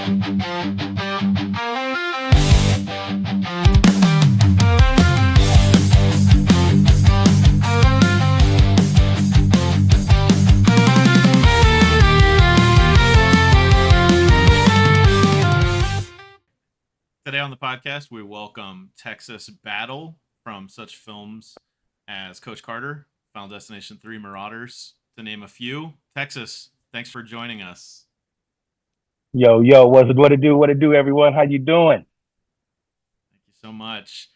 Today on the podcast, we welcome Texas Battle from such films as Coach Carter, Final Destination 3, Marauders, to name a few. Texas, thanks for joining us. Yo, what it do, everyone? How you doing? Thank you so much.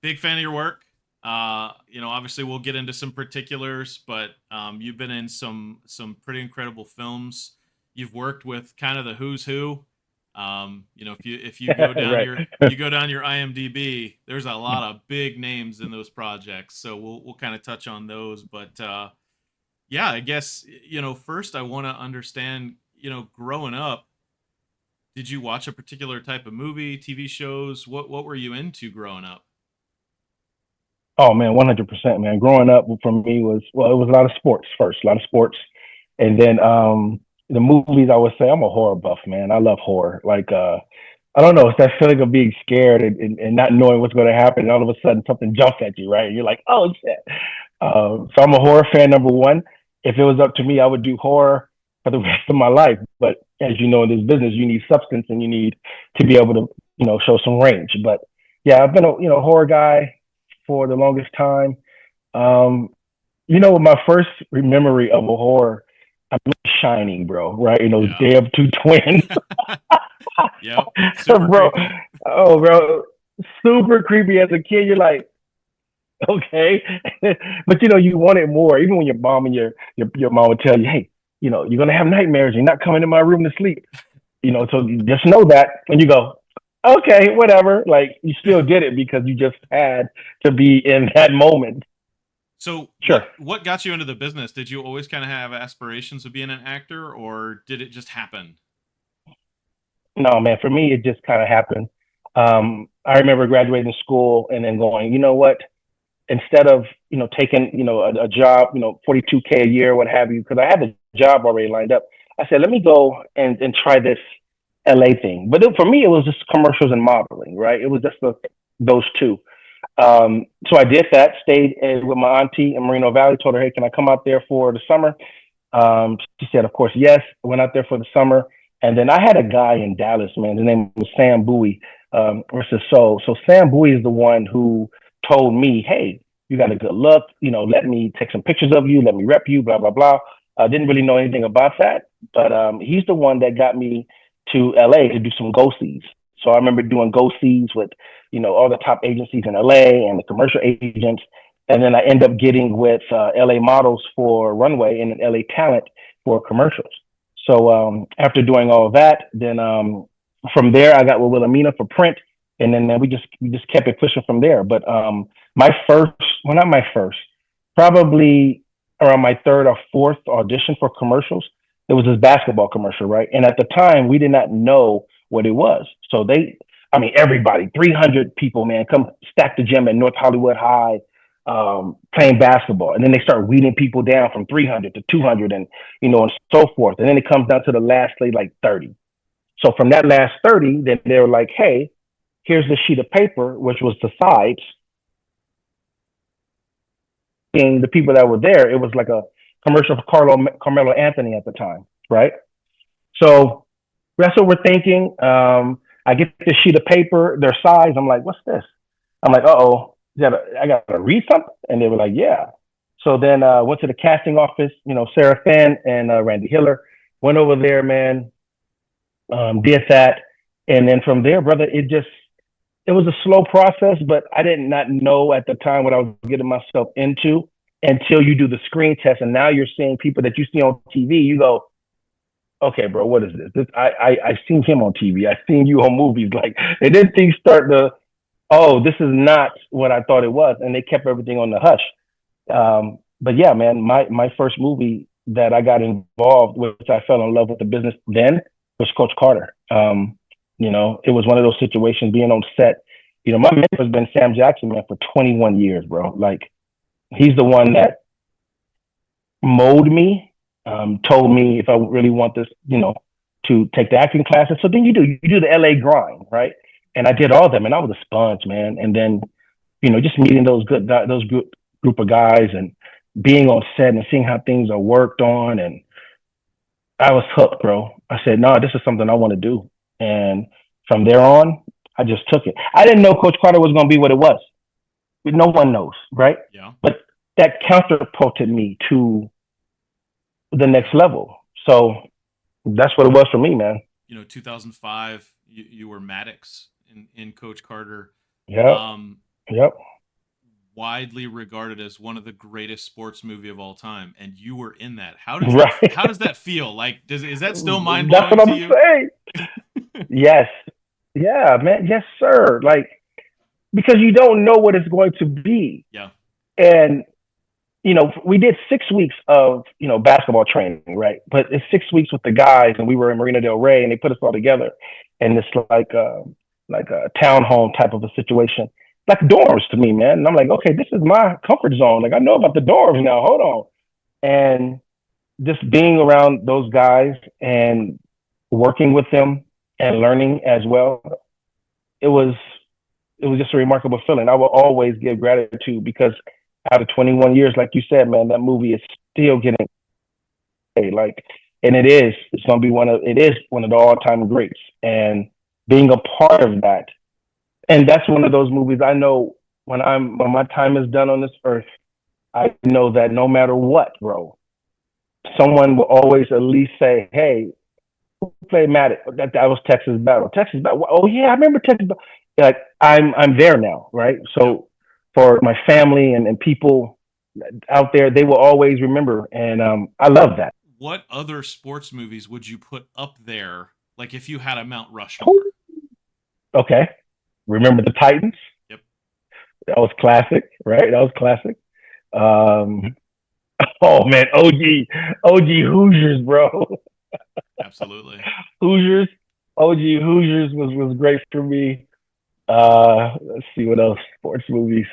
Big fan of your work. Obviously we'll get into some particulars, but you've been in some pretty incredible films. You've worked with kind of the who's who. If you go down Right. your IMDb, there's a lot of big names in those projects. So we'll kind of touch on those. But yeah, I guess first I want to understand. Growing up, did you watch a particular type of movie, TV shows? What were you into growing up? Oh man, 100%, man. Growing up for me it was a lot of sports first, a lot of sports, and then the movies. I would say I'm a horror buff, man. I love horror. I don't know, it's that feeling of being scared and not knowing what's going to happen, and all of a sudden something jumps at you, right? And you're like, oh shit. So I'm a horror fan, number one. If it was up to me, I would do horror for the rest of my life. But as you know, in this business, you need substance and you need to be able to, show some range. But yeah, I've been a horror guy for the longest time. Um, my first memory of a horror, I mean, Shining, bro. Right? Those Yeah. damn two twins, Yep. Super bro. creepy. Oh, bro, super creepy as a kid. You're like, okay, but you wanted more. Even when your mom and your mom would tell you, hey, you're gonna have nightmares. You're not coming to my room to sleep. So you just know that, and you go, okay, whatever. Like you still did it because you just had to be in that moment. So Sure. what got you into the business? Did you always kind of have aspirations of being an actor, or did it just happen? No, man. For me, it just kind of happened. I remember graduating school and then going, you know what? Instead of taking a job, 42K a year, what have you, because I had the job already lined up. I said, let me go and try this LA thing. But for me, it was just commercials and modeling, right? It was just those two. So I did that. Stayed with my auntie in Moreno Valley. Told her, hey, can I come out there for the summer? She said, of course, yes. I went out there for the summer, and then I had a guy in Dallas, man. His name was Sam Bowie. Rest his soul. So Sam Bowie is the one who told me, hey, you got a good look. Let me take some pictures of you. Let me rep you. Blah blah blah. I didn't really know anything about that, but he's the one that got me to LA to do some go-sees. So I remember doing go-sees with all the top agencies in LA and the commercial agents, and then I end up getting with LA models for runway and LA talent for commercials. So after doing all of that, then from there I got with Wilhelmina for print, and then we just kept it pushing from there. But my first, well, not my first, probably around my third or fourth audition for commercials, it was this basketball commercial, right? And at the time, we did not know what it was. So everybody, 300 people, man, come stack the gym at North Hollywood High, playing basketball. And then they start weeding people down from 300 to 200 and so forth. And then it comes down to the last play, like 30. So from that last 30, then they were like, hey, here's the sheet of paper, which was the sides. And the people that were there, it was like a commercial for Carmelo Anthony at the time, right? So that's what we're thinking. I get this sheet of paper, their size. I'm like, what's this? I'm like, uh-oh, I got to read something? And they were like, yeah. So then went to the casting office, Sarah Finn and Randy Hiller. Went over there, man, did that. And then from there, brother, it was a slow process, but I did not know at the time what I was getting myself into until you do the screen test. And now you're seeing people that you see on TV. You go, okay, bro, what is this? I've seen him on TV. I've seen you on movies. Like, and then things start to, oh, this is not what I thought it was. And they kept everything on the hush. But yeah, man, my first movie that I got involved with, which I fell in love with the business then, was Coach Carter. It was one of those situations being on set. My mentor has been Sam Jackson, man, for 21 years, bro. Like, he's the one that molded me, told me if I really want this, to take the acting classes. So then you do the LA grind, right? And I did all of them, and I was a sponge, man. And then just meeting those group of guys and being on set and seeing how things are worked on, and I was hooked, bro. I said, no, this is something I want to do. And from there on, I just took it. I didn't know Coach Carter was going to be what it was. No one knows, right? Yeah. But that counterpulted me to the next level. So that's what it was for me, man. 2005, you were Maddox in Coach Carter. Yeah. Yep. Widely regarded as one of the greatest sports movie of all time, and you were in that. How does that feel? Like, is that still mind blowing to you? That's what I'm saying. Yes. Yeah, man. Yes, sir. Like, because you don't know what it's going to be. Yeah. And we did 6 weeks of basketball training, right? But it's 6 weeks with the guys, and we were in Marina Del Rey, and they put us all together, and it's like a townhome type of a situation. Like dorms to me, man. And I'm like, okay, this is my comfort zone. Like, I know about the dorms now. Hold on. And just being around those guys and working with them and learning as well, it was just a remarkable feeling. I will always give gratitude because out of 21 years, like you said, man, that movie is still getting and it's going to be one of the all-time greats. And being a part of that, and that's one of those movies I know when my time is done on this earth, I know that no matter what, bro, someone will always at least say, hey, who played Maddox? That was Texas Battle. Texas Battle. Oh yeah, I remember Texas Battle. Like I'm there now, right? So for my family and people out there, they will always remember, and I love that. What other sports movies would you put up there? Like if you had a Mount Rushmore. Okay. Remember the Titans? Yep. That was classic, right? That was classic. Oh man, OG Hoosiers, bro. Absolutely. Hoosiers. OG Hoosiers was great for me. Let's see what else. Sports movies.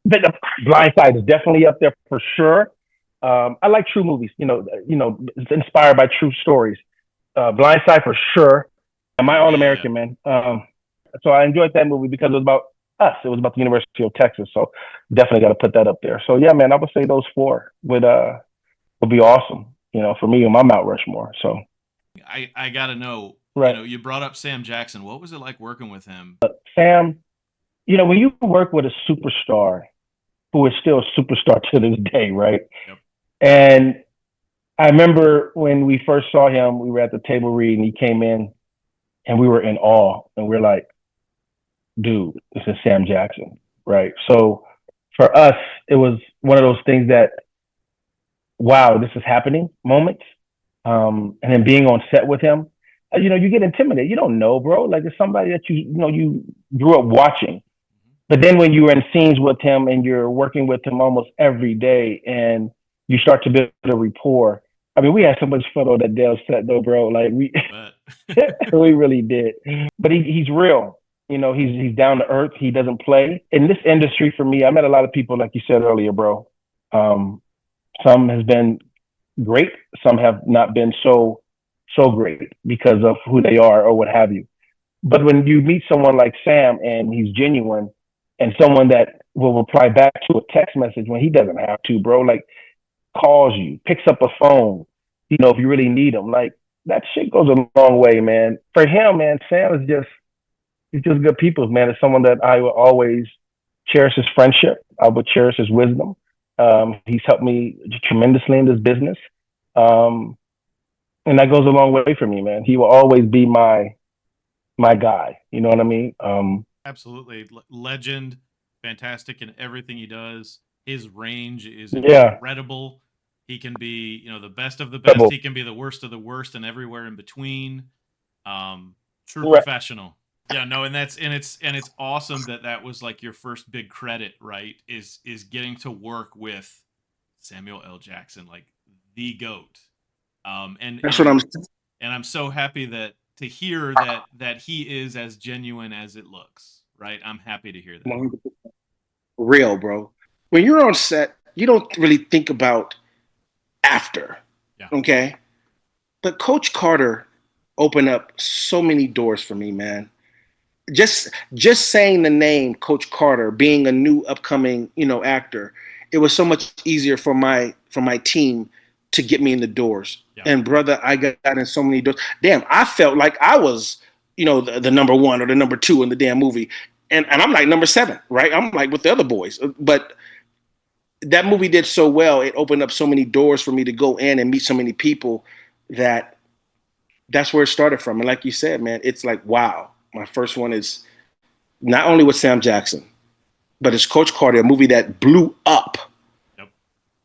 The Blind Side is definitely up there for sure. I like true movies. It's inspired by true stories. Blind Side for sure. My All American, man. So I enjoyed that movie because it was about us. It was about the University of Texas. So definitely got to put that up there. So yeah, man, I would say those four would be awesome. For me and my Mount Rushmore. So I gotta know. Right. You brought up Sam Jackson. What was it like working with him? Sam, when you work with a superstar who is still a superstar to this day, right? Yep. And I remember when we first saw him, we were at the table read and he came in and we were in awe and we're like, dude, this is Sam Jackson, right? So for us, it was one of those things that, wow, this is happening moments. And then being on set with him, you get intimidated. You don't know, bro. Like it's somebody that you grew up watching. But then when you're in scenes with him and you're working with him almost every day and you start to build a rapport. I mean, we had so much fun on that Dale set though, bro. Like we really did. But he's real. He's down to earth. He doesn't play. In this industry for me, I met a lot of people, like you said earlier, bro. Some has been great. Some have not been so great because of who they are or what have you. But when you meet someone like Sam and he's genuine and someone that will reply back to a text message when he doesn't have to, bro, like calls you, picks up a phone, if you really need him, like that shit goes a long way, man. For him, man, Sam is he's just good people, man. It's someone that I will always cherish his friendship. I would cherish his wisdom. He's helped me tremendously in this business. And that goes a long way for me, man. He will always be my guy. You know what I mean? Absolutely. Legend, fantastic in everything he does. His range is incredible. He can be, the best of the best. He can be the worst of the worst and everywhere in between. True professional. Yeah, no, and it's awesome that was like your first big credit, right? Is getting to work with Samuel L. Jackson, like the GOAT. And that's what I'm. And I'm so happy to hear that he is as genuine as it looks. Right? I'm happy to hear that. 100%. Real, bro. When you're on set, you don't really think about after. Yeah. Okay. But Coach Carter opened up so many doors for me, man. Just saying the name Coach Carter, being a new upcoming, actor, it was so much easier for my team to get me in the doors. Yeah. And brother, I got in so many doors. Damn, I felt like I was, the number one or the number two in the damn movie. And I'm like number 7, right? I'm like with the other boys. But that movie did so well, it opened up so many doors for me to go in and meet so many people that's where it started from. And like you said, man, it's like, wow. My first one is not only with Sam Jackson, but it's Coach Carter, a movie that blew up. Yep.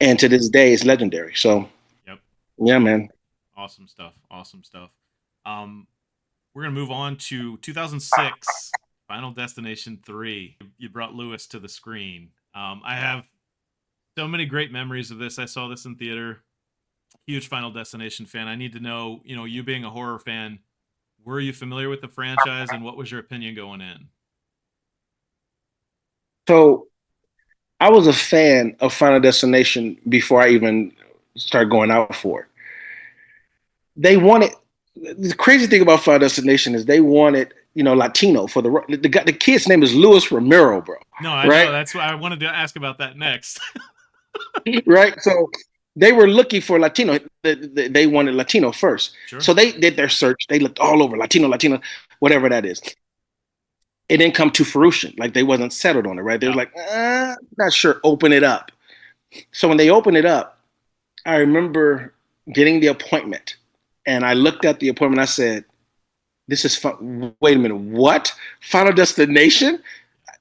And to this day is legendary. So, yep. Yeah, man. Awesome stuff. Awesome stuff. We're going to move on to 2006, Final Destination 3. You brought Lewis to the screen. I have so many great memories of this. I saw this in theater. Huge Final Destination fan. I need to know, you being a horror fan, were you familiar with the franchise, and what was your opinion going in? So I was a fan of Final Destination before I even started going out for it. They wanted, the crazy thing about Final Destination is they wanted, Latino for the kid's name is Luis Romero, bro. No, I know. That's why I wanted to ask about that next. Right. So they were looking for Latino. They wanted Latino first. Sure. So they did their search. They looked all over Latino, whatever that is. It didn't come to fruition. Like they wasn't settled on it, right? They were like, not sure. Open it up. So when they opened it up, I remember getting the appointment, and I looked at the appointment. I said, "This is fun. Wait a minute. What? Final Destination?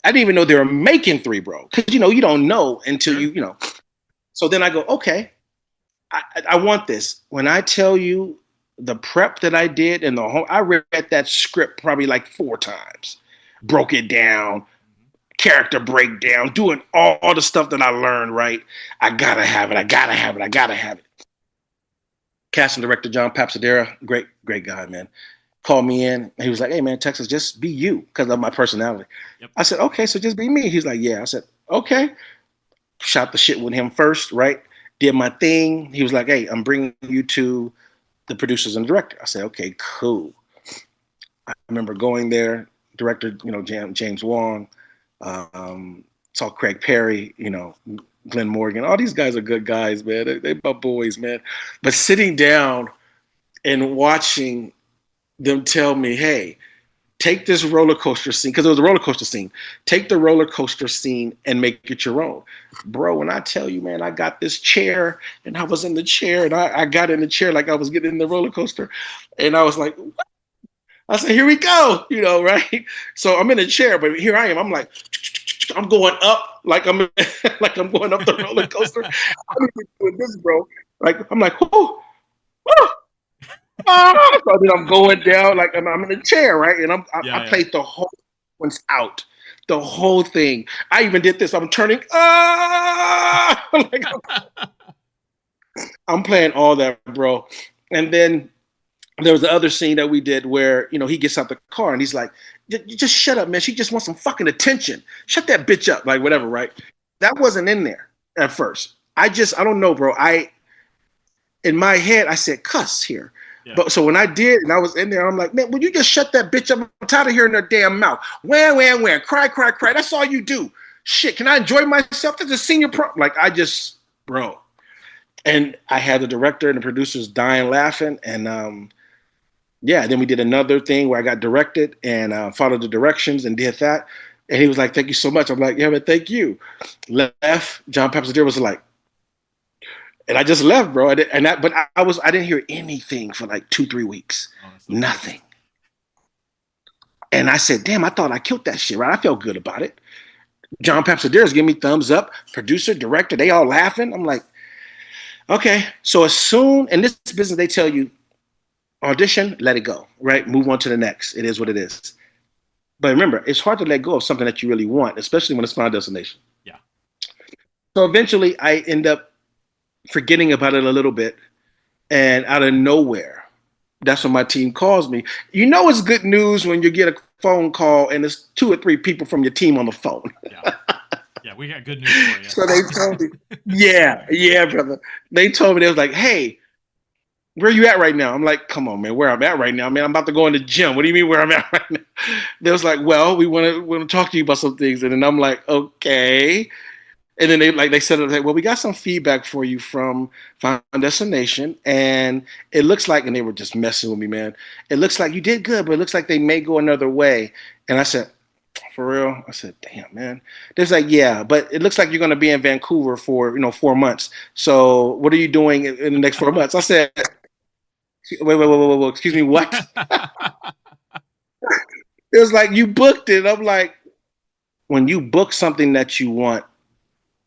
I didn't even know they were making 3, bro. Because you don't know until you. So then I go, okay, I want this. When I tell you the prep that I did and I read that script probably like 4 times, broke it down, character breakdown, doing all the stuff that I learned, right? I gotta have it. Casting director John Papsadera, great guy, man. Called me in. He was like, hey, man, Texas, just be you because of my personality. Yep. I said, okay, so just be me. He's like, yeah. I said, okay. Shot the shit with him first, right? Did my thing. He was like, hey, I'm bringing you to the producers and director. I said, okay, cool. I remember going there, director, James Wong, saw Craig Perry, Glenn Morgan. All these guys are good guys, man. They my boys, man. But sitting down and watching them tell me, hey, take this roller coaster scene, because it was a roller coaster scene. Take the roller coaster scene and make it your own. Bro, when I tell you, man, I got this chair and I was in the chair and I got in the chair like I was getting in the roller coaster. And I was like, what? I said, here we go, right? So I'm in a chair, but here I am. I'm like, I'm going up like I'm going up the roller coaster. I'm doing this, bro. Like, I'm like, whoo, whoo. So then I'm going down like I'm in a chair, right? And I played the whole one's out, the whole thing. I even did this. I'm turning. I'm playing all that, bro. And then there was the other scene that we did where he gets out the car and he's like, "You just shut up, man. She just wants some fucking attention. Shut that bitch up, like whatever." Right? That wasn't in there at first. I don't know, bro. In my head, I said, "Cuss here." Yeah. But so when I did, and I was in there, I'm like, man, will you just shut that bitch up? I'm tired of hearing her damn mouth. Wham, cry. That's all you do. Shit, can I enjoy myself as a senior pro? Like, bro. And I had the director and the producers dying laughing. And then we did another thing where I got directed and followed the directions and did that. And he was like, thank you so much. I'm like, yeah, but thank you. Left. John Papsadera was like, and I just left, bro. I didn't hear anything for like 2-3 weeks. Nothing. And I said, damn, I thought I killed that shit, right? I felt good about it. John Papsadera's giving me thumbs up. Producer, director, they all laughing. I'm like, okay. So as soon, in this business, they tell you, audition, let it go, right? Move on to the next. It is what it is. But remember, it's hard to let go of something that you really want, especially when it's Final Destination. Yeah. So eventually I end up forgetting about it a little bit, and out of nowhere, that's when my team calls me. It's good news when you get a phone call and it's 2 or 3 people from your team on the phone. Yeah, we got good news for you. So they told me, yeah, brother. They told me, they was like, hey, where you at right now? I'm like, come on, man, where I'm at right now, man. I'm about to go in the gym. What do you mean where I'm at right now? They was like, well, we want to talk to you about some things. And then I'm like, okay. And then they said, well, we got some feedback for you from Final Destination, and it looks like, and they were just messing with me, man. It looks like you did good, but it looks like they may go another way. And I said, for real? I said, damn, man. They're like, yeah, but it looks like you're going to be in Vancouver for 4 months. So what are you doing in the next 4 months? I said, wait, excuse me, what? It was like, you booked it. I'm like, when you book something that you want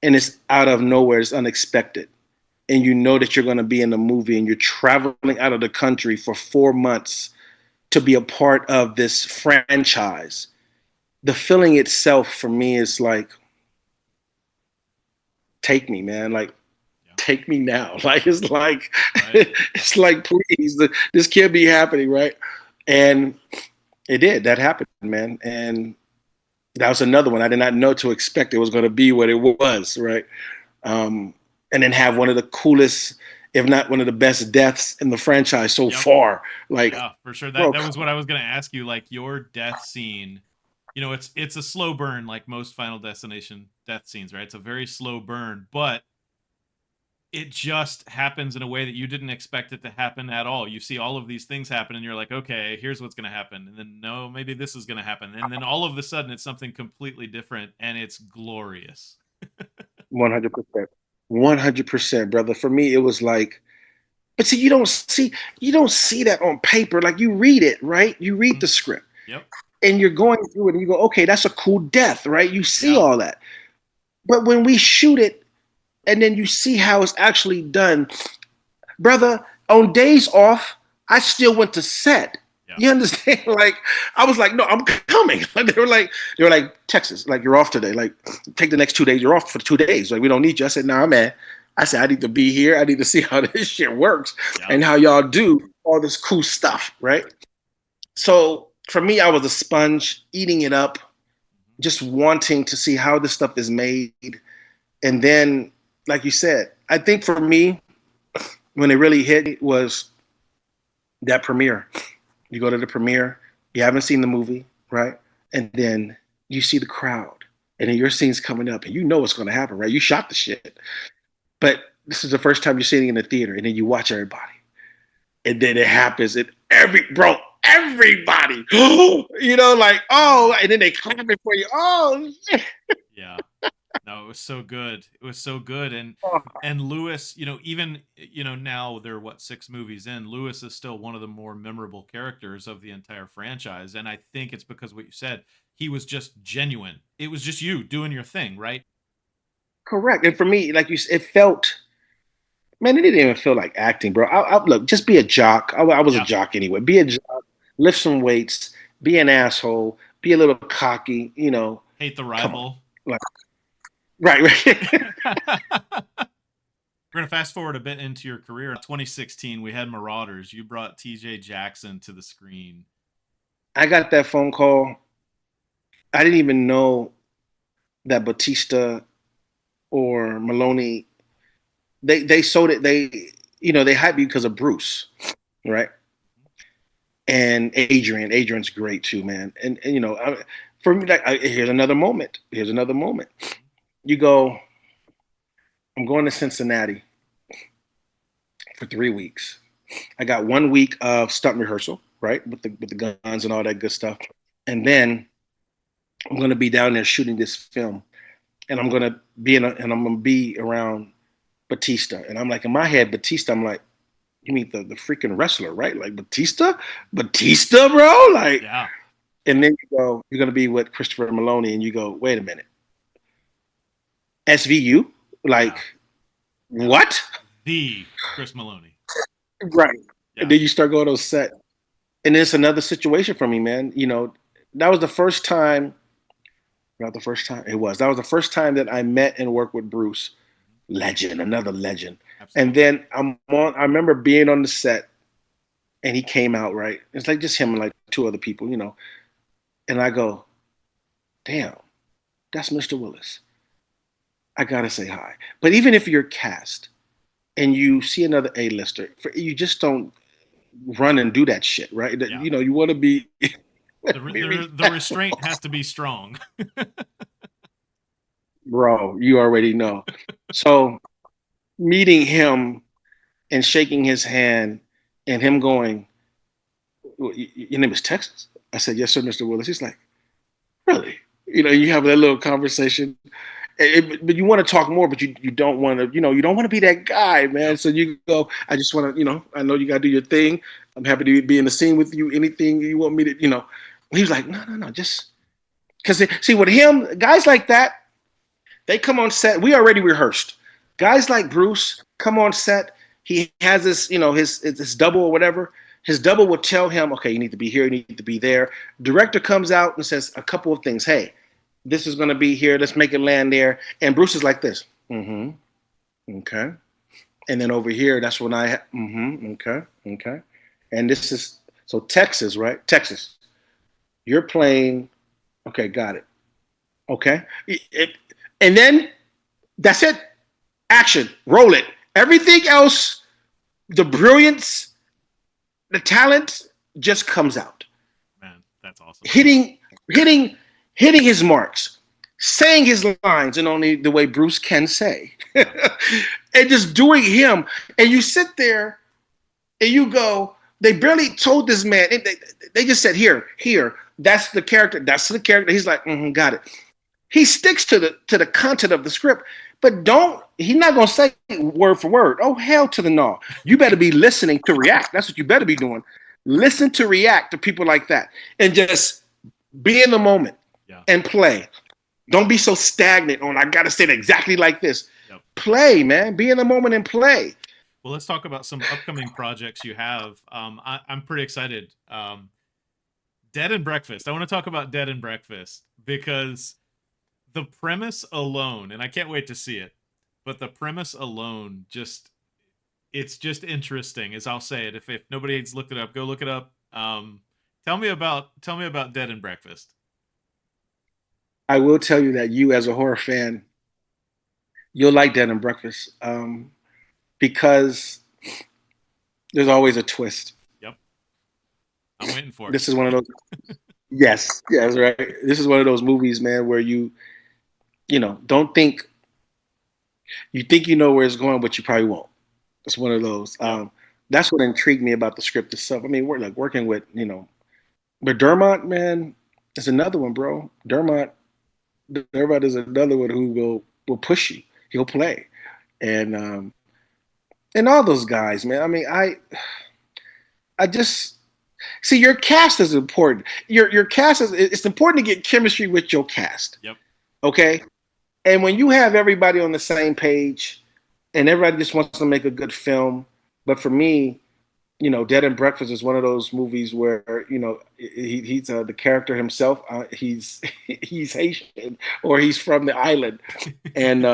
and it's out of nowhere, it's unexpected, and you know that you're going to be in the movie and you're traveling out of the country for 4 months to be a part of this franchise, the feeling itself for me is like, take me, man. Like, take me now. Like, it's like, right. It's like, please, this can't be happening, right? And it did. That happened, man. And that was another one I did not know to expect it was going to be what it was, right? And then have one of the coolest, if not one of the best deaths in the franchise so far. Like, yeah, for sure. That was what I was going to ask you. Like, your death scene, it's a slow burn, like most Final Destination death scenes, right? It's a very slow burn, but it just happens in a way that you didn't expect it to happen at all. You see all of these things happen and you're like, okay, here's what's going to happen. And then, no, maybe this is going to happen. And then all of a sudden it's something completely different and it's glorious. 100%. 100%, brother. For me, it was like, but see, you don't see that on paper. Like, you read it, right? You read the script. Yep. And you're going through it and you go, okay, that's a cool death, right? You see all that. But when we shoot it, and then you see how it's actually done, brother, on days off, I still went to set. Yeah. You understand? Like, I was like, no, I'm coming. They were like, Texas, like, you're off today. Like, take the next 2 days. You're off for 2 days. Like, we don't need you. I said, nah, man. I said, I need to be here. I need to see how this shit works and how y'all do all this cool stuff, right? So for me, I was a sponge, eating it up, just wanting to see how this stuff is made. And then, like you said, I think for me, when it really hit was that premiere. You go to the premiere, you haven't seen the movie, right? And then you see the crowd, and then your scene's coming up, and you know what's going to happen, right? You shot the shit. But this is the first time you're sitting in the theater, and then you watch everybody. And then it happens, and everybody, like, oh, and then they clapping for you. Oh, shit. Yeah. No, it was so good. It was so good. And Lewis, even, now they're 6 movies in, Lewis is still one of the more memorable characters of the entire franchise. And I think it's because what you said, he was just genuine. It was just you doing your thing, right? Correct. And for me, like you said, it felt, man, it didn't even feel like acting, bro. Look, just be a jock. I was a jock anyway. Be a jock, lift some weights, be an asshole, be a little cocky, Hate the rival. Like, right. We're going to fast forward a bit into your career. In 2016, we had Marauders. You brought TJ Jackson to the screen. I got that phone call. I didn't even know that Batista or Mulroney, they sold it. They hyped me because of Bruce, right? And Adrian's great too, man. And for me, here's another moment. You go, I'm going to Cincinnati for 3 weeks. I got 1 week of stunt rehearsal, right, with the guns and all that good stuff, and then I'm going to be down there shooting this film, and I'm going to be around Batista, and I'm like, in my head, Batista, I'm like, you mean the freaking wrestler, right? Like, Batista, bro, like, yeah. And then you go, you're going to be with Christopher Mulroney, and you go, wait a minute, SVU, like, what? The Chris Mulroney. Right. Yeah. And then you start going to those set. And it's another situation for me, man. That was the first time. Not the first time. It was. That was the first time that I met and worked with Bruce. Legend, another legend. Absolutely. And then I remember being on the set, and he came out, right? It's like just him and like 2 other people, And I go, damn, that's Mr. Willis. I gotta say hi. But even if you're cast and you see another A-lister, you just don't run and do that shit, right? Yeah. You know, you want to be. The restraint has to be strong. Bro, you already know. So meeting him and shaking his hand and him going, your name is Texas? I said, yes, sir, Mr. Willis. He's like, really? You know, you have that little conversation. But you want to talk more, but you don't want to, you don't want to be that guy, man. So you go, I just want to, I know you got to do your thing. I'm happy to be in the scene with you. Anything you want me to, He was like, no, just because see with him, guys like that, they come on set. We already rehearsed. Guys like Bruce come on set. He has this, his double or whatever. His double will tell him, okay, you need to be here, you need to be there. Director comes out and says a couple of things. Hey, this is going to be here. Let's make it land there. And Bruce is like this. Mm-hmm. Okay. And then over here, that's when okay. Okay. And this is, so Texas, right? Texas. You're playing, okay, got it. Okay. And then that's it. Action. Roll it. Everything else, the brilliance, the talent just comes out. Man, that's awesome. Hitting his marks, saying his lines in only the way Bruce can say, and just doing him. And you sit there and you go, they barely told this man. They just said, here, that's the character. That's the character. He's like, got it. He sticks to the content of the script, but he's not going to say word for word. Oh, hell to the no. You better be listening to react. That's what you better be doing. Listen to react to people like that and just be in the moment and play. Don't be so stagnant on, I got to say it exactly like this. Yep. Play, man. Be in the moment and play. Well, let's talk about some upcoming projects you have. I'm pretty excited. Dead and Breakfast. I want to talk about Dead and Breakfast because the premise alone, and I can't wait to see it, but the premise alone it's just interesting, as I'll say it. If nobody has looked it up, go look it up. Tell me about Dead and Breakfast. I will tell you that you, as a horror fan, you'll like Dead and Breakfast because there's always a twist. Yep. I'm waiting for it. This is one of those. Yes, right. This is one of those movies, man, where you don't think, you think you know where it's going, but you probably won't. It's one of those. That's what intrigued me about the script itself. I mean, we're like working with, but Dermot, man, is another one, bro. Dermot is another one who will push you. He'll play. And all those guys, man. I mean, I just see, your cast is important. Your cast it's important to get chemistry with your cast. Yep. Okay. And when you have everybody on the same page and everybody just wants to make a good film, but for me, Dead and Breakfast is one of those movies where, he's the character himself. He's Haitian or he's from the island, and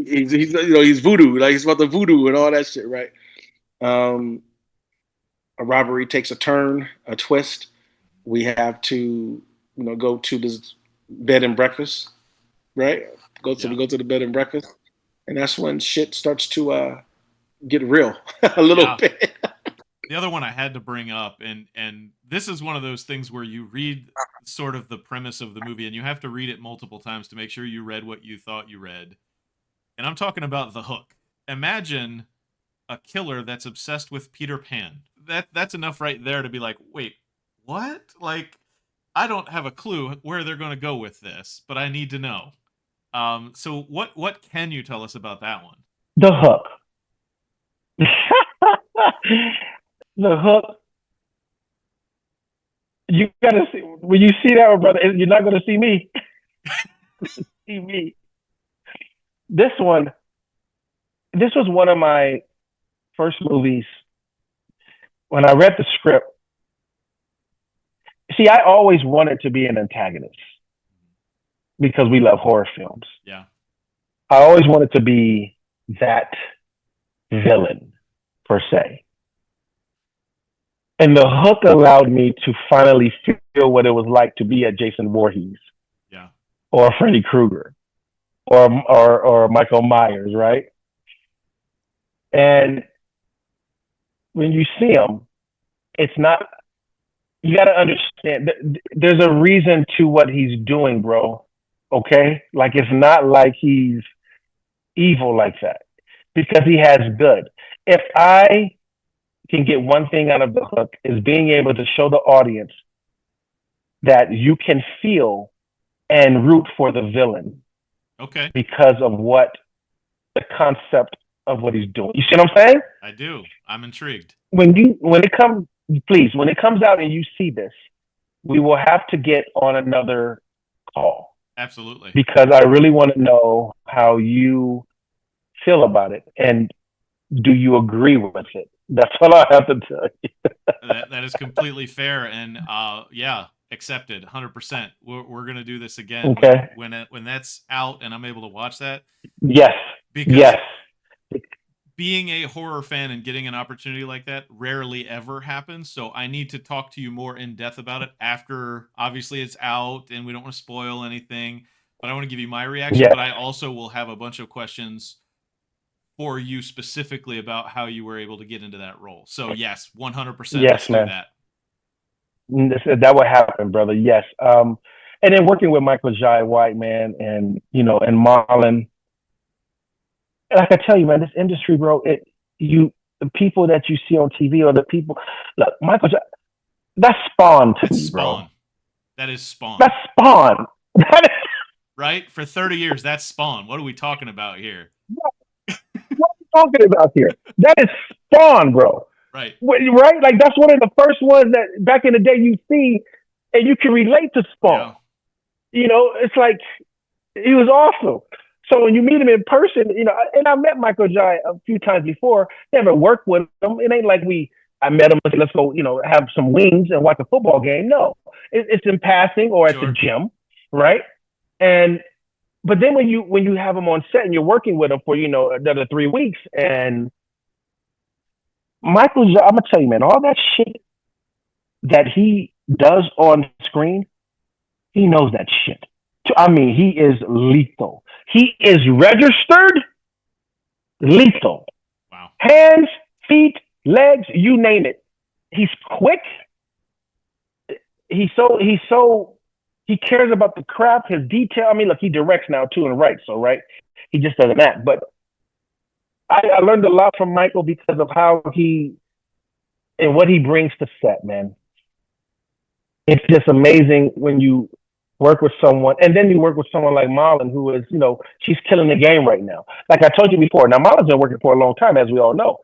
he's voodoo, like he's about the voodoo and all that shit, right? A robbery takes a turn, a twist. We have to, go to this bed and breakfast, right? We go to the bed and breakfast, and that's when shit starts to get real a little bit. The other one I had to bring up, and this is one of those things where you read sort of the premise of the movie, and you have to read it multiple times to make sure you read what you thought you read. And I'm talking about The Hook. Imagine a killer that's obsessed with Peter Pan. That's enough right there to be like, wait, what? Like, I don't have a clue where they're going to go with this, but I need to know. So what can you tell us about that one? The Hook. The Hook. You gotta see, when you see that one, brother, you're not gonna see me. See me. This was one of my first movies. When I read the script, see, I always wanted to be an antagonist because we love horror films. Yeah. I always wanted to be that villain, per se. And The Hook allowed me to finally feel what it was like to be a Jason Voorhees. Yeah. Or Freddy Krueger. Or Michael Myers, right? And when you see him, it's not. You got to understand. There's a reason to what he's doing, bro. Okay, like it's not like he's evil like that because he has good. If I can get one thing out of the hook is being able to show the audience that you can feel and root for the villain Okay. because of what the concept of what he's doing. You see what I'm saying? I do. I'm intrigued. When it comes, please, when it comes out and you see this, we will have to get on another call Absolutely. because I really want to know how you feel about it and do you agree with it? That's all I have to tell you. That is completely fair, and yeah, accepted 100%. We're gonna do this again Okay. when that's out and I'm able to watch that, Yes. because Yes. being a horror fan and getting an opportunity like that rarely ever happens. So I need to talk to you more in depth about it after obviously it's out and we don't want to spoil anything. But I want to give you my reaction. Yes. But I also will have a bunch of questions for you specifically about how you were able to get into that role. So yes, 100%. Yes, Let's man. do that. That would happen, brother. Yes. And then working with Michael Jai White, man, and and Marlon. Like I tell you, man, this industry, bro, the people that you see on TV or the people, look, Michael Jai, that's Spawn to That's me, bro. Spawn. That is Spawn. That's Spawn. That is, right? For 30 years, that's Spawn. What are we talking about here? what are you talking about here? That is Spawn, bro. Right. Right? Like that's one of the first ones that back in the day you see, and you can relate to Spawn. Yeah. It's like he was awesome. So when you meet him in person, and I met Michael Jai a few times before. Never worked with him. It ain't like I met him and said, let's go, have some wings and watch a football game. No, it's in passing or at the gym, right? But then when you have him on set and you're working with him for another 3 weeks, and Michael Jai, I'm gonna tell you, man, all that shit that he does on screen, he knows that shit. I mean, he is lethal. He is registered lethal. Wow. Hands, feet, legs, you name it. He's quick. He cares about the craft, his detail. I mean, look, he directs now too and writes, so right. He just doesn't act. But I learned a lot from Michael because of how and what he brings to set, man. It's just amazing when you work with someone, and then you work with someone like Marlon, who is, she's killing the game right now. Like I told you before, now Marlon's been working for a long time, as we all know.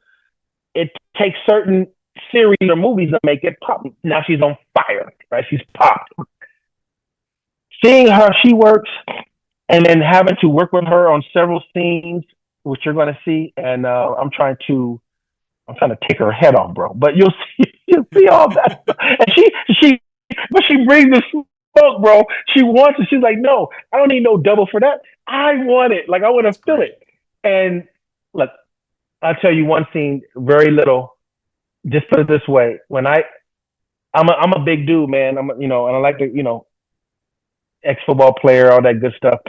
It takes certain series or movies to make it pop. Now she's on fire, right? She's popped. Seeing how she works, and then having to work with her on several scenes, which you're going to see, and I'm trying to take her head off, bro. But you'll see all that. And but she brings the smoke, bro. She wants it. She's like, no, I don't need no double for that. I want it. Like I want to feel it. And look, I'll tell you one scene, very little. Just put it this way: when I'm a big dude, man. And I like to, ex-football player, all that good stuff.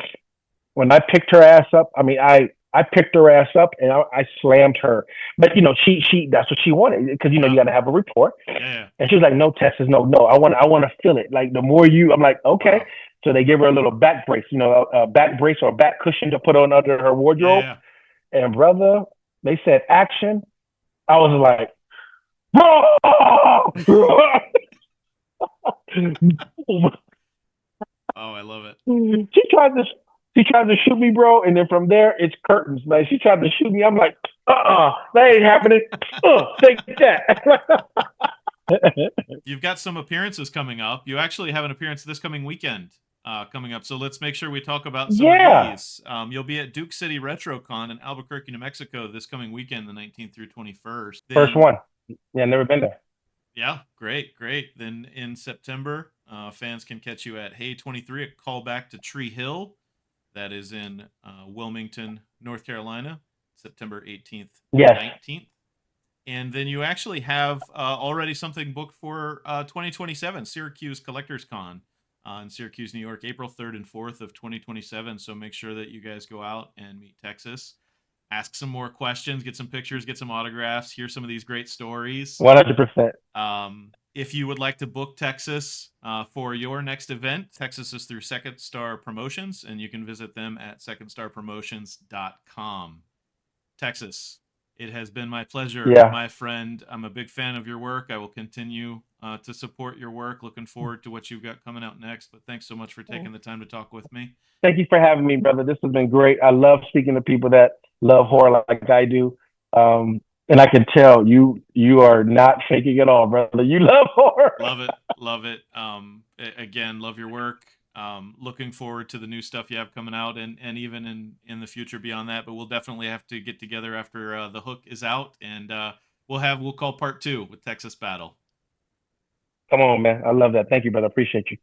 When I picked her ass up, I mean, I picked her ass up and I slammed her. But she that's what she wanted because you got to have a report. Yeah. And she was like, "No, Texas, no. I want to feel it. Like the more I'm like, okay." Wow. So they give her a little back brace, a back brace or a back cushion to put on under her wardrobe. Yeah. And brother, they said action. I was like, oh, I love it. She tried to shoot me, bro, and then from there it's curtains, man. She tried to shoot me. I'm like, that ain't happening. Take that. You've got some appearances coming up. You actually have an appearance this coming weekend coming up. So let's make sure we talk about some of these. You'll be at Duke City RetroCon in Albuquerque, New Mexico this coming weekend, the 19th through 21st. First one. Yeah, never been there. Yeah, great. Then in September, fans can catch you at Hay 23, a callback to Tree Hill. That is in Wilmington, North Carolina, September 18th, 19th. And then you actually have already something booked for 2027, Syracuse Collectors Con in Syracuse, New York, April 3rd and 4th of 2027. So make sure that you guys go out and meet Texas. ask some more questions, get some pictures, get some autographs, hear some of these great stories. 100%. If you would like to book Texas for your next event, Texas is through Second Star Promotions, and you can visit them at secondstarpromotions.com. Texas, it has been my pleasure, Yeah. my friend. I'm a big fan of your work. I will continue to support your work. Looking forward to what you've got coming out next. But thanks so much for taking the time to talk with me. Thank you for having me, brother. This has been great. I love speaking to people that love horror like I do. And I can tell you are not faking at all, brother. You love horror. Love it. Love it. Again, love your work. Looking forward to the new stuff you have coming out, and even in the future beyond that. But we'll definitely have to get together after The Hook is out, and we'll call part 2 with Texas Battle. Come on, man. I love that. Thank you, brother. Appreciate you.